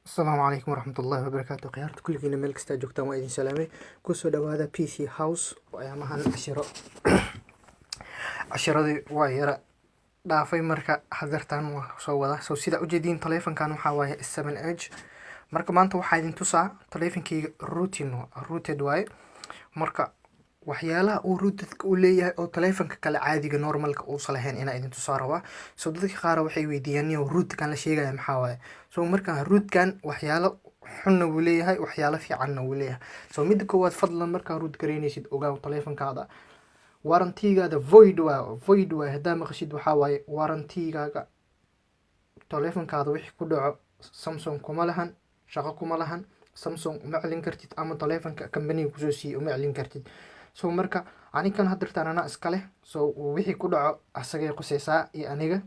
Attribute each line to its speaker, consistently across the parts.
Speaker 1: السلام عليكم ورحمة الله وبركاته. خيارات كل جينا ملك استاجوكتا وإذن سلامي كوسو هذا بي سي هاوس وأيامها عشرة وايرة dhaafay marka hadartan waa soo wada soo sida u jeedin taleefankan waxa waaye 7H marka maanta waxaa idin tusaa taleefankayga rooted waaye marka waxyaalaha uu rootedka u leeyahay oo taleefanka kale caadiga normalka uusan lahayn inaan idin tusaa rabaa soo dadka qaar waxay weydiiyaan inuu rootedkan la sheegayo maxaa waaye soo marka rootedkan waxyaalo xunna wuu leeyahay waxyaalo fiicanna wuu leeyahay soo midda koowaad fadlan markaa root gareynaysid ogaa taleefankaada warranty-gaada void waa haddaa maqashid waxaa waaye warranty-gaaga taleefankaada wixii ku dhaco Samsung kuma lahan shaqo kuma lahan Samsung uma celin kartid ama taleefanka company kusoo siiyay uma celin kartid soo marka anigan hadirtaan anaa iska leh soo wixii ku dhaco asagay qusaysaa iyo aniga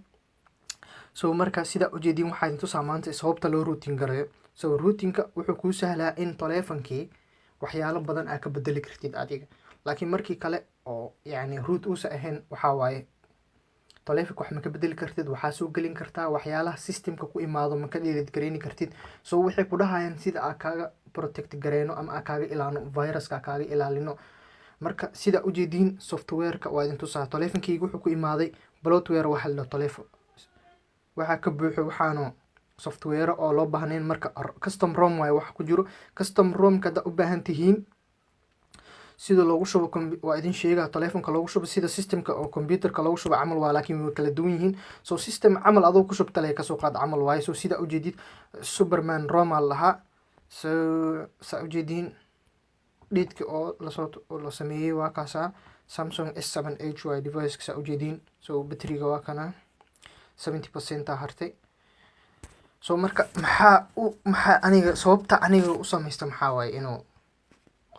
Speaker 1: soo marka sida ujeedin waxaa idin tusaa maanta sababta loo routing garayo soo routingka wuxuu kuu sahlaa in taleefankii waxyaalo badan aad ka bedeli kartid adiga laakiin markii kale oo yani root uusa ahayn waxaa waaye taleefanka wax ma ka bedeli kartid waxaa soo gelin kartaa waxyaalaha systemka ku imaado ma ka delete gareeni kartid soo waxay ku dhahayaan sida aad kaaga protect gareeno ama aad kaaga ilaano viruska kaaga ilaalino marka sida ujeedin softwareka waa idin tusaa taleefankayga wuxuu ku imaaday bloatware waxa la taleefan waxaa ka buuxo waxaano software oo loo baahnayn marka custom rom waaye wax ku jiro custom rom kada u baahan tihiin sida loogu shubo waa idin sheegaa taleefanka loogu shubo sida systemka oo computerka loogu shubo camal waa laakiin way kala duwan yihiin soo system camal adoo ku shubta leh ka soo qaad camal waaye soo sida ujeedid Superman Roma lahaa soo sa ujeedin dhidka oo la sameeyay waa kaasa Samsung S7H waa device ka sa ujeedin soo batteriga waa kana 70% hartay soo marka maxaa aniga sababta aniga u sameeysta maxaa waaye inuu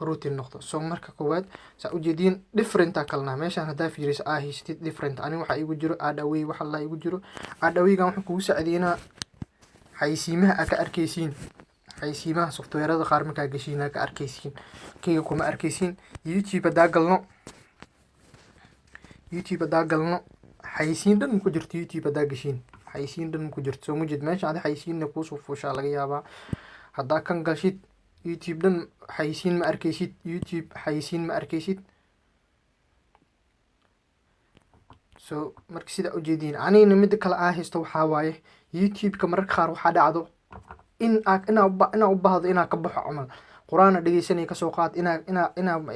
Speaker 1: routing noqdo soo marka koowaad sa ujeedin different kalna meeshan hadaa fiiriso haystid different ani waxa igu jiro adaway waxa la igu jiro adawaygan wuxuu kugu saacideynaa xaysiimaha ka arkaysiin xaysiimaha softwarada qaar markaa gashiina ka arkaysiin kayga kuma arkaysiin YouTube hadaa galno xaysiin dhan ku jirto YouTube hadaa gashiin xaysiin dhan ku jirto soo mujid meesha hada xaysiinna ku soo fuusha laga yaabaa hadaa kan gashid YouTube dhan xaysiin ma arkaysid YouTube xaysiin ma arkaysid soo marka sida ujeedin anina mid kale haysto waxaa waaye YouTube ka mararka qaar waxaa dhacdo ina u baahdo ina ka baxo camal quraana dhageysanay ka soo qaad ina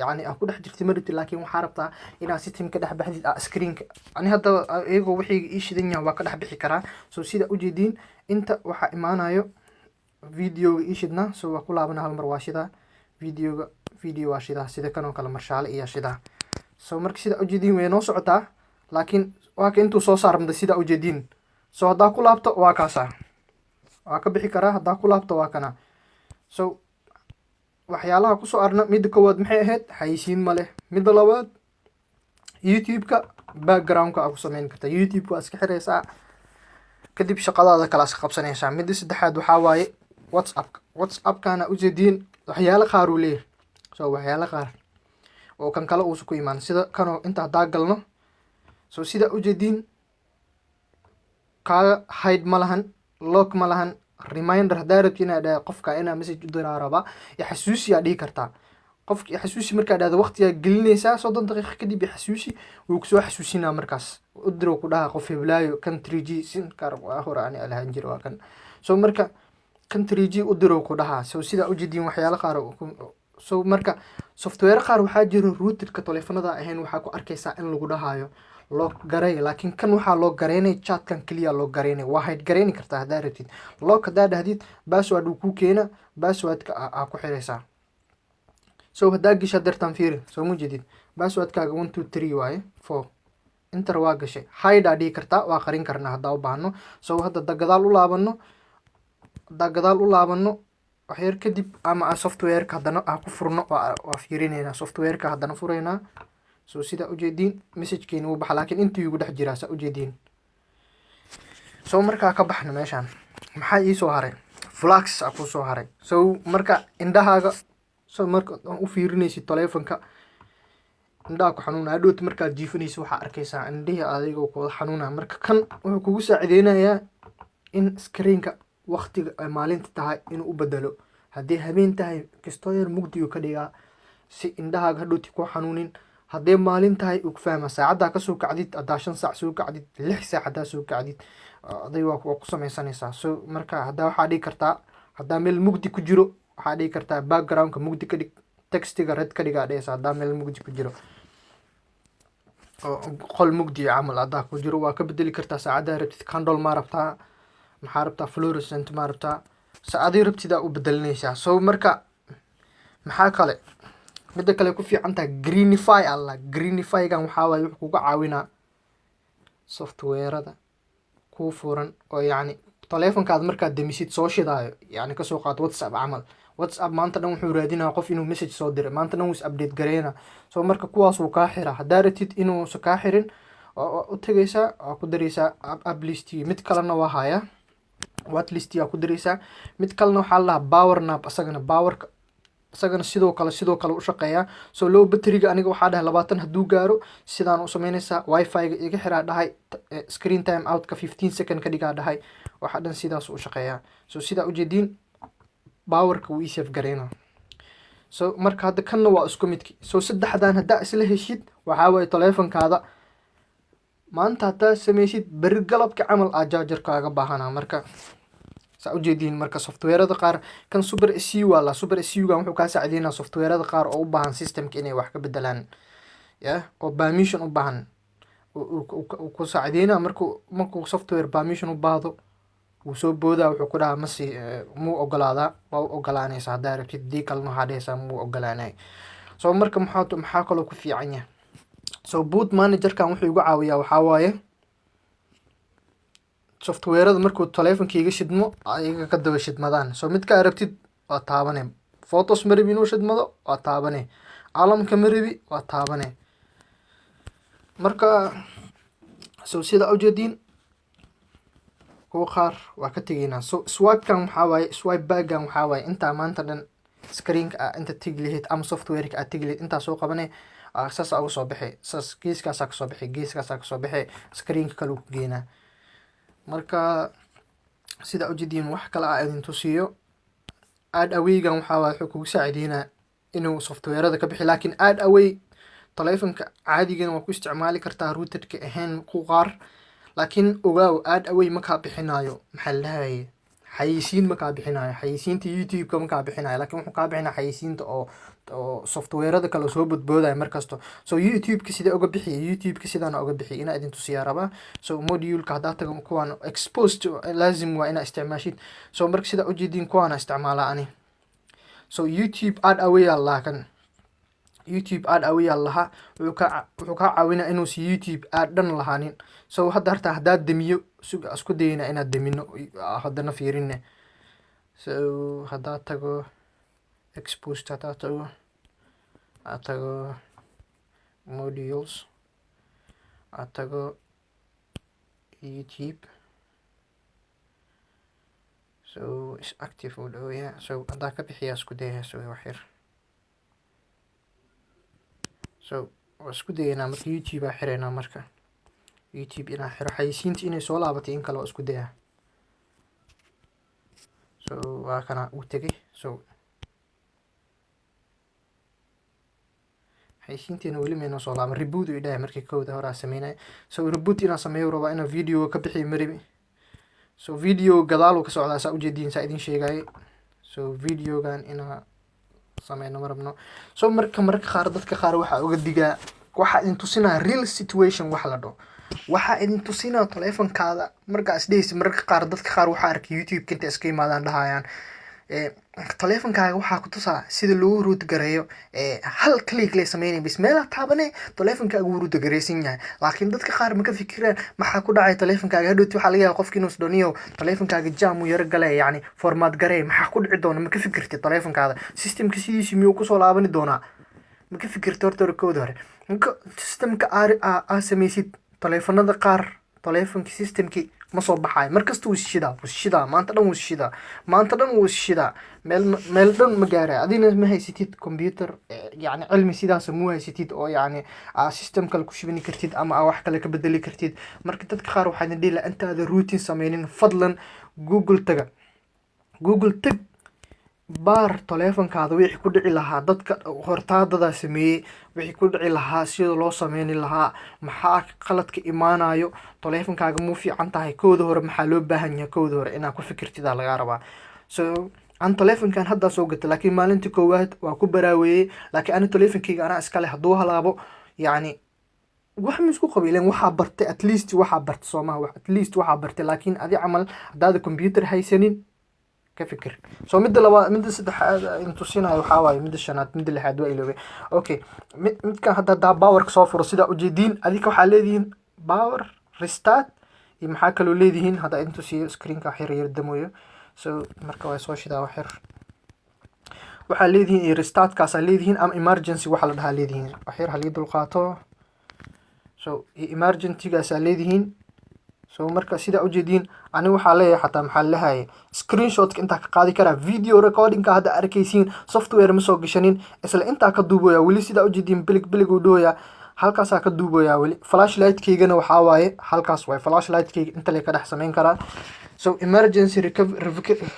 Speaker 1: yani ku dhex jirtay marti laakiin waxaa rabtaa ina system ka dhex baxdid screen-ka ani hadda iyago wixii ii shidan yahay waa ka dhex bixi karaa soo sida ujeedin inta waxa imaanayo video ishidna soo waa ku laabana hal mar waa shida video waa shida sida kan oo kale marshaale iyo shida soo marka sida ujeedin way noo socotaa laakiin waa ka intuu soo saarmay sida ujeedin soo hadaa ku laabto waa kaasa waa ka bixi karaa hadaa ku laabto waa kana soo waxyaalaha ku soo arna mid koowaad maxay ahayd xaysiin ma leh mid labaad YouTube-ka background-ka ku sameyn kartaa YouTube waa iska xireysaa kadib shaqadaada kala qabsanaysaa mid saddexaad waxaa waaye WhatsApp-kana ujeedin waxyaalo qaar uu leeyahay soo waxyaalo qaar oo kan kale uu ku imaan sida kanoo inta hadaa galno soo sida ujeedin kaaga hide ma lahan lock ma lahan reminder hadaa rabti inaad qofka ina message u diraa raba xasuusi aad dhigi kartaa qofka xasuusi markaa dhahdo waqtiga gelinaysaa 30 daqiiqo kadib xasuusi wuu ku soo xasuusinaa markaas u diro ku dhaha qof heblaayo kan 3G sin kar waa hore ani alahan jiro waa kan soo marka kan 3G u diro ku dhaha soo sida ujeedin waxyaalo qaar soo marka software qaar waxaa jiro routerka taleefanada ahayn waxaa ku arkaysaa in lagu dhahayo loo garay laakiin kan waxaa loo gareynay chatkan kaliya loo gareynay waa hide gareeni kartaa hadaa rabtid lock hadaa dhahdid password uu ku keena passwordka aa ku xiraysaa soo hadaa gashaa dartan fiiri soo mujidid passwordkaaga 1 2 3 waaye 4 enter waa gashay hide aa dhigi kartaa waa qarin karnaa hadaa u baahno soo hadda gadaal u laabano waxyar kadib ama softwareka hadana ku furno waa fiirinayna softwareka hadana furaynaa soo sida ujeedin message-keena uu baxa laakiin intii ugu dhex jiraa sa ujeedin soo markaa ka baxna meeshan maxaa ii soo haray flags ku soo haray soo marka indhahaaga soo marka u fiirinaysid taleefanka indhaha ku xanuunaa dhoot markaad jiifanaysid waxaa arkaysaa indhihi adigoo ku xanuunaa marka kan wuxuu kugu saacideynayaa in screen-ka waqtiga ay maalinta tahay inuu u bedelo. haddii habeen tahay kastoo yar mugdiyu ka dhigaa si indhahaaga hadhowti ku xanuunin. haddee maalin tahay uu ku fahma saacaddaa kasoo kacdid, haddaa 5 saac soo kacdid, 6 saac haddaa soo kacdid, aday waa ku samaysanaysaa. so marka haddaa waxaa dhigi kartaa, haddaa meel mugdi ku jiro waxaa dhigi kartaa backgroundka mugdi ka dhig, textiga red ka dhigaa dhehaysa haddaa meel mugdi ku jiro, oo qol mugdi camal haddaa ku jiro waa ka bedeli kartaa. saacaddaa rabtid candle ma rabtaa, maxaa rabtaa fluorescent ma rabtaa, saacadii rabtidaa u bedelinaysaa. so marka maxaa kale midda kale ku fiican tahay greenify alla. greenifygan waxaa waaye wuxuu kuga caawinaa softwareada kuu furan oo yacni taleefankaad markaad demisid soo shidaayo, yacni kasoo qaad whatsapp camal. whatsapp maanta dhan wuxuu raadinaa qof inuu message soo diray, maanta dhan wuu is update gareynaa. so marka kuwaas wuu kaa xiraa. haddaa ratid inuusa kaa xirin u tagaysaa, waa ku daraysaa app listii. mid kalena waa haya watlistii aa ku daraysaa. mid kalena waxaa la dhahaa power nap, asagana powerka isagana sidoo kale u shaqeeyaa. so low batteriga aniga waxaa dhahay 20 hadduu gaaro sidaan u samaynaysaa. wifi-ga iga xiraa dhahay, screen time outka 15 second ka dhigaa dhahay, waxa dhan sidaas u shaqeeyaa. so sidaa ujeediin powerka wuu ii save gareynaa. so marka hadda kanna waa isku midki. so saddexdan haddaa isla heshid waxaa waaye taleefankaada maanta haddaa samaysid berri galabka camal aa jaajarkaaga baahanaa. marka saa ujeediin marka softwareada qaar kan super SU waa la super SU-gan wuxuu kaa saacideynaa softwareada qaar oo u baahan systemka inay wax ka bedelaan, oo permission u baahan uu ku saacideynaa. markuu software permission u baahdo wuu soo boodaa, wuxuu ku dhahaa muu ogolaadaa, waa u ogolaanaysa haddaa rabtid. dii kalena waxaa dhehaysaa muu ogolaanay. so marka maxaa kaloo ku fiican yahay. so boot managerkan wuxuu igu caawiyaa waxaa waaye softwareada markuu taleefankayga shidmo ayaga ka daba shidmadaan. so midka arabtid waa taabane. photos ma rabi inuu shidmado waa taabane, caalamka ma rabi waa taabane. marka so sida ujeediin kuwa qaar waa ka tegaynaa. so swipekan waxaa waaye, swipe baggan waxaa waaye intaa maanta dhan screenka ah inta tegi lahayd ama softwareka aad tegi lahayd intaa soo qabane, saas uga soo baxay, saas geeskaasaa kasoo baxay, geeskaasaa kasoo baxay, screenka kale ku geynaa. marka sida ujeediin wax kale aa idin tusiyo. add away-gan waxaa waaye wuxuu kugu saacideynaa inuu softwareada ka bixi. laakiin add away taleefanka caadigana waa ku isticmaali kartaa, routerka ahayn ku qaar. laakiin ogaaw add away makaa bixinaayo maxaa la dhahaye xayeysiin makaa bixinaayo. xayeysiinta youtube-ka makaa bixinaayo, laakiin wuxuu kaa bixinaa xayeysiinta oo softwareada kale soo bodboodaya markasto. so youtube-ka sida uga bixiya, youtube-ka sidaana uga bixiya inaa idin tusiyaa rabaa. so module-ka haddaa tago kuwaan exposed laazim waa inaa isticmaashid. so marka sidaa ujeediin kuwaana isticmaalaa ani. so youtube add away aa lahaa kan, youtube add away aa lahaa. wuxuu kaa caawinaa inuusa youtube add dhan lahaanin. so haddaa demiyo isku dayna inaad demino haddana fiirine. so haddaa tago exposed, haddaa tago modules, aad tago youtube. so is active uu dhaweeyaa. so haddaa ka bixiyaa isku daya. so wax yar. so waa isku dayaynaa marka youtube aa xireynaa. marka youtube inaa xiro xayeysiinta inay soo laabatay in kale waa isku dayaa. so waa kana uu tegay. so xayeysiinteena weli mayna soo laaban. reboot uu idhahay markii kowda hore aa sameynaya. so reboot inaan sameeyo rabaa inaa video ka bixiyo maribi. so video gadaaluu ka socdaa saa ujeediin saa idin sheegayay. so videogan inaa sameyno ma rabno. so marka qaar dadka qaar waxaa uga digaa, waxaa idin tusinaa real situation wax la dhaho. waxaa idin tusinaa taleefankaada markaa isdhehaysa. mararka qaar dadka qaar waxaa arkay youtube-ka inta iska yimaadaan dhahayaan taleefankaaga waxaa ku tusaa sida loogu root gareeyo, hal click lay sameynay bis meelaa taabane taleefankaaga wuu root gareysan yahay. laakiin dadka qaar ma ka fikiraan maxaa ku dhacay taleefankaaga. hadhowti waxaa laga yaabaa qofki inuu isdhoniyo taleefankaaga jam uu yaro galay, yacni formaat garee, maxaa ku dhici doona. ma ka fikirtid taleefankaada systemka sidiisi miyuu kusoo laabani doonaa. ma ka fikirtid horta kooda hore. marka systemka aa samaysid taleefanada qaar taleefanki systemki ma soo baxayo. markasta wuu shishidaa maanta dhan wuu shishidaa. meel dhan ma gaara. adina ma haysatid computer yacni cilmi sidaas mu haysatid oo yacni system kale ku shibini kartid ama wax kale ka bedeli kartid. marka dadka qaar waxaa idin dhihi lahaa intaada routing sameynin fadlan google taga. google tag baar taleefankaada wixii ku dhici lahaa, dadka hortaadada sameeyey wixii ku dhici lahaa, sida loo sameyni lahaa, maxaa qaladka imaanayo, taleefankaaga muu fiican tahay, kooda hore maxaa loo baahan yahay, kooda hore inaad ku fikirtidaa lagaa rabaa. So aan taleefankan haddaa soo gata, laakiin maalintii koowaad waa ku baraaweeyey, laakiin ani taleefankayga anaa iskale, hadduu halaabo yacni wax ma isku qabiileen, waxaa bartay at least waxaa bartay soomaha at least waxaa bartay, laakiin adi camal haddaada computer haysanin ka fikir. So midda labaad, midda saddexaad intuu siinayo waxaa waaye, midda shanaad, midda lixaad waa iloobay. Okay, midkan hadda daa powerka soo furo sidaa ujeediin, adika waxaa leedihiin power restart iyo maxaa kaloo leedihiin hadda intuu siiyo screenka xir yar damoyo. So marka waa soo shidaa xir, waxaa leedihiin iyo restartkaasaa leedihiin ama emergency waxaa la dhahaa leedihiin. Xir halii dulqaato. So emergency-gaasaa leedihiin. So marka sida ujeediin ani waxaa leeyahay xataa maxaa lahaye screenshotka intaa ka qaadi karaa, video recordingka hadda arkaysiin software ma soo gashanin, isla intaa ka duubaya weli sida ujeediin bilig uu dhooya, halkaasaa ka duubaya weli. Flashlight-kaygana waxaa waaye halkaas waaye, flashlight-kayga inta lee ka dhex samayn karaa. So emergency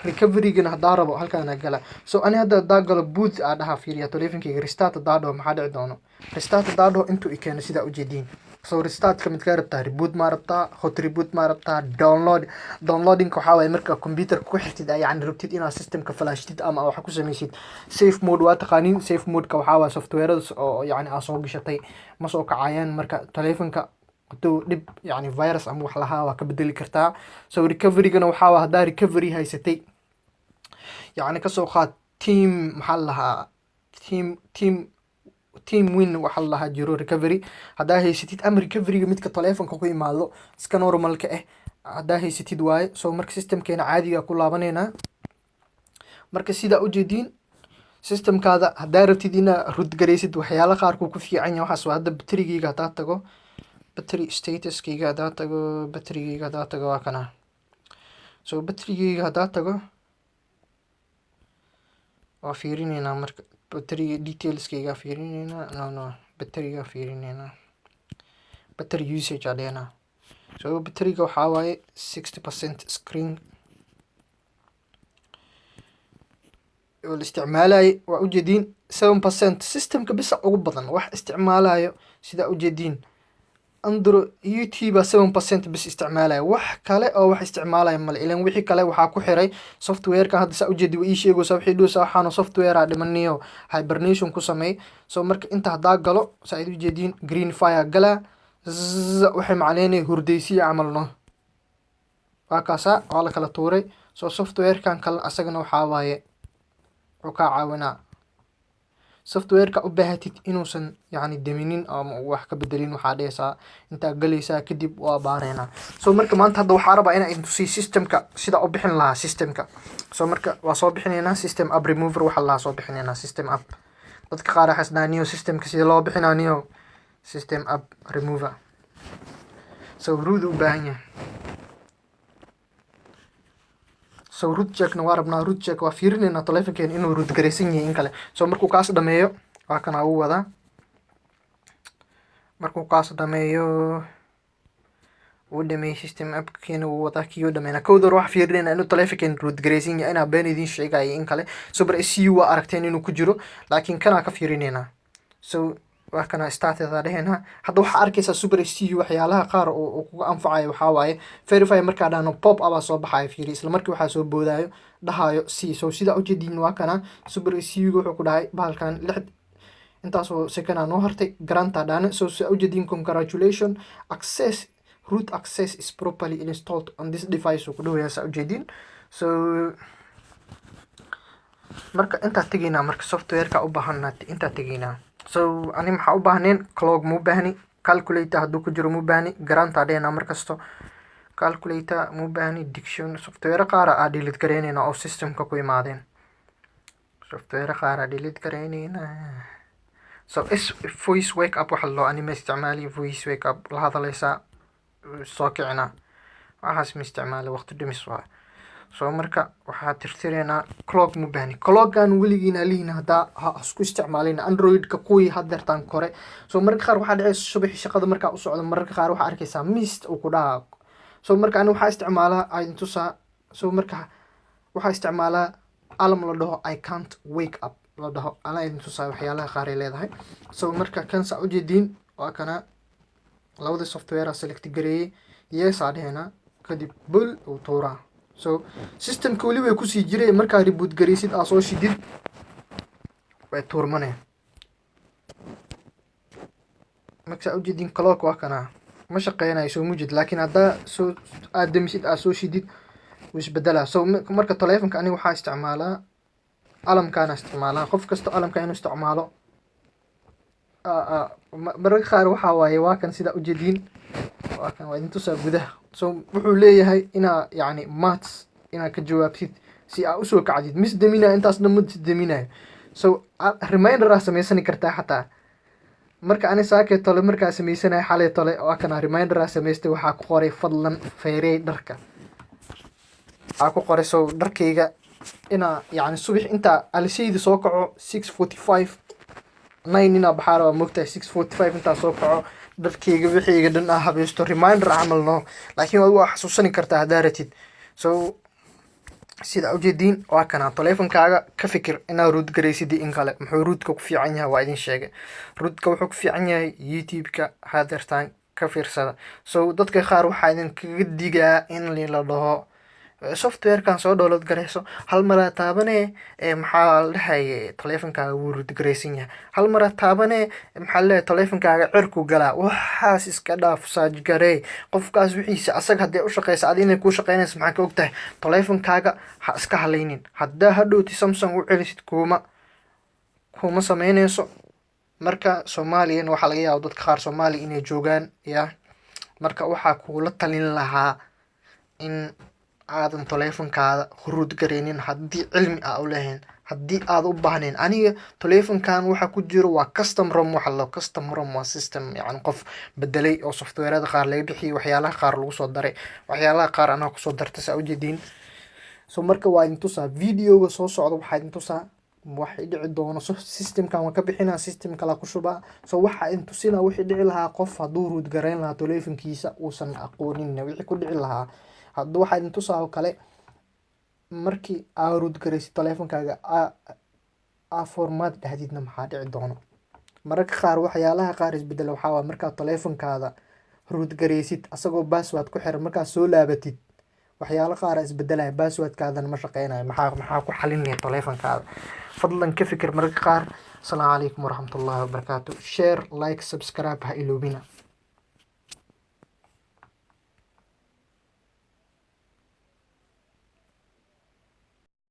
Speaker 1: recovery-gana haddaa rabo halkaana gala. So ani hadda haddaa galo boot aa dhahaa fiiriya taleefankayga restart haddaa dhaho maxaa dhici doono, restart haddaa dhaho intuu i keeno sida ujeediin. So restartka mid kaa rabtaa, reboot ma rabtaa, hot reboot ma rabtaa, downloading waxaa waaye marka computer ku xirtid yacni rabtid inaad systemka flashtid ama waxa ku samaysid. Safe mode waa taqaaniin, safe mode-ka waxaa waaye software-ada oo yacni aa soo gashatay ma soo kacayaan, marka taleefanka haduu dhib yacni virus ama wax lahaa waa ka bedeli kartaa. So recovery-gana waxaa waaye haddaa recovery haysatay yacni kasoo qaad team maxaa lahaa team win waxaa la lahaa jiro recovery haddaa haysatid, ama recovery-ga midka taleefanka ku imaado iska normalka haddaa haysatid waaye. So marka systemkeena caadiga ku laabaneynaa. Marka sidaa ujeediin systemkaada haddaa rabtid inaa rudgaraysid waxyaala qaar ku fiican yahay waxaas waa. Hadda batterigayga haddaa tago, battery statuskayga haddaa tago, batterigayga haddaa tago waa kana. So batterigayga haddaa tago waa fiirineynaa marka battery detailskayga fiirineynaa, batteriga fiirineynaa, battery usage adheena. So batteriga waxaa waaye 60% screen oo la isticmaalay waa ujeediin 7% systemka bisa ugu badan wax isticmaalayo sida ujeediin. Android YouTube 7% bis isticmaalaya, wax kale oo wax isticmaalaya male, ilaan wixii kale waxaa ku xiray software-ka. hadda saa ujeedi waa ii sheegaysaa wixii dhuusa waxaana software dhimaniyo hibernation ku sameey. So marka inta haddaa galo saa id ujeediin green fire gala waxay macneynaya hurdaysiya camalno waa kaasa waa la kala tuuray. So software-kan kale asagana waxaa waaye wuxuu kaa caawinaa software-ka u baahatid inuusan yacni daminin ama wax ka bedelin, waxaa dhehaysaa intaa galaysaa kadib waa baareynaa. So marka maanta hadda waxaa rabaa inaa intusiyo systemka sida u bixin lahaa systemka. So marka waa soo bixineynaa system app remover waxaa lahaa soo bixineynaa system app. dadka qaar waxay isdhahaan niyo systemka sida loo bixinaa niyo system app remover. So root u baahan yahay. So root check-na waa rabnaa, root check waa fiirineynaa taleefankeena inuu root garaysan yahay in kale. So markuu kaas dhameeyo waa kana ugu wadaa, markuu kaas dhameeyo uu dhameeyo system app-keena uu wadaa kii uu dhameeyna kowdar wax fiirineynaa inuu taleefankeena root garaysan yahay, inaa been idiin sheegaya in kale. Super SU waa aragteen inuu ku jiro laakiin kana ka fiirineynaa. So waa kana started dhahayna hadda waxa arkaysa Super SU waxyaalaha qaar oo kuga anfacayo waxaa waaye verify markaa dhahno pop up soo baxayo fiiri isla markii waxa soo boodayo dhahayo si. So sida ujeedin waa kana Super SU wuxuu ku dhahay bahalkan intaas oo second noo hartay granta dhana. So sida ujeedin congratulations access root access is properly installed on this device ku dhawayaa sida ujeedin. So marka inta tageena marka software-ka u baahannahay inta tageena. So ani maxaa u baahneen clock mu baahni, calculator hadduu ku jiro mu baahni, granta dhayna markasto calculator mu baahni, diction software qaar ah delete gareynayna oo systemka ku imaadeen, software qaar ah delete gareynayna. So is voice wake up waxa loo anime isticmaali voice wake up la hadlaysa soo kicina waxaas ma isticmaali waqti dhimis waa. So marka waxaa tirtireena clock mu baahni, clock-gan weligiina liina hadda isku isticmaalina Android-ka kuwii haddeertaan kore. So marka qaar waxaa dhacay subaxii shaqada markaa u socdo marka qaar waxaa arkaysaa mist uu ku dhaca. So marka ani waxaa isticmaalaa ay intusa. So marka waxaa isticmaalaa alarm la dhaho I can't wake up la dhaho. Anaa idin tusaa waxyaalaha qaar ay leedahay. So marka kan saa ujeediin waa kana labada software select gareeyay yes aa dhehena kadib bul uu tuuraa. So systemka weli way kusii jiray markaa reboot gareysid aa soo shidid way tuurmaneen. marka ujeedin clock waa kana ma shaqeynayo soo mujid, laakiin haddaa soo aad damisid aa soo shidid wuu isbedelaa. So marka taleefanka aniga waxaa isticmaalaa alamkaana isticmaalaa. qof kasta alamka inuu isticmaalo mararka qaar waxaa waaye waa kan sida ujeediin waa kan waa idin tusaa gudaha. So wuxuu leeyahay inaa yacni maths inaa ka jawaabtid si aa usoo kacdid mis daminayo intaasna ma daminayo. So reminder aa samaysani kartaa xataa. marka ani saakay tole markaa samaysanay xalay tole waa kana reminder aa samaystay waxaa ku qoray fadlan feerey dharka aa ku qoray. So dharkayga inaa yacni subax intaa alisaydi soo kaco 6:45 9 inaa baxaara waa mogtahay 6:45 intaa soo kaco dharkayga wixiyga dhan aa habaysto reminder camal no, laakiin waa xasuusani kartaa haddaa ratid. So sida ujeediin waa kana taleefankaaga ka fikir inaa root gareysid in kale. muxuu rootka ku fiican yahay waa idin sheegay. rootka wuxuu ku fiican yahay youtube-ka hadeertaan ka fiirsada. So dadka qaar waxaa idin kaga digaa in la dhaho softwarekan soo download gareyso hal maraa taabane maxaa la dhahay taleefankaaga wuu root gareysan yahay, hal maraa taabane maxaa la dhahay taleefankaaga cirku galaa. waxaas iska dhaaf saaj garee qofkaas wixiisa asaga haddii u shaqeysa adi inay kuu shaqeynaysa maxaa ka ogtahay. taleefankaaga ha iska halaynin. haddaa hadhowti samsung u celisid kuma sameynayso. marka soomaaliyan waxaa laga yaaba dadka qaar soomaaliya inay joogaan ya. marka waxaa kuula talin lahaa in aadan taleefankaada root gareynin haddii cilmi aa u lahayn, haddii aad u baahnayn. aniga taleefankan waxa ku jiro waa custom rom. waxa la custom rom waa system yacni qof bedelay oo softwareada qaar laga bixiyay waxyaalaha qaar lagu soo daray waxyaalaha qaar anaa kusoo dartay saa ujeediin. so marka waa idin tusaa videoga soo socda waxaa idin tusaa waxay dhici doono. so systemkan waa ka bixinaa system kala ku shubaa. so waxaa idin tusinaa wixii dhici lahaa qof hadduu root gareyn lahaa taleefankiisa uusan aqoonin wixii ku dhici lahaa. hadda waxaa idin tusaa oo kale markii aa root gareysid taleefankaaga aa format dhahdidna maxaa dhici doono. mararka qaar waxyaalaha qaar isbedela waxaa waa markaa taleefankaada root gareysid asagoo password ku xiran markaa soo laabatid waxyaalo qaar isbedelaya passwordkaadana ma shaqeynayo. maxaa ku xalinaya taleefankaada. fadlan ka fikir mararka qaar. asalaamu calaykum waraxmatullaahi wabarakaatu. share like subscribe ha iloobina.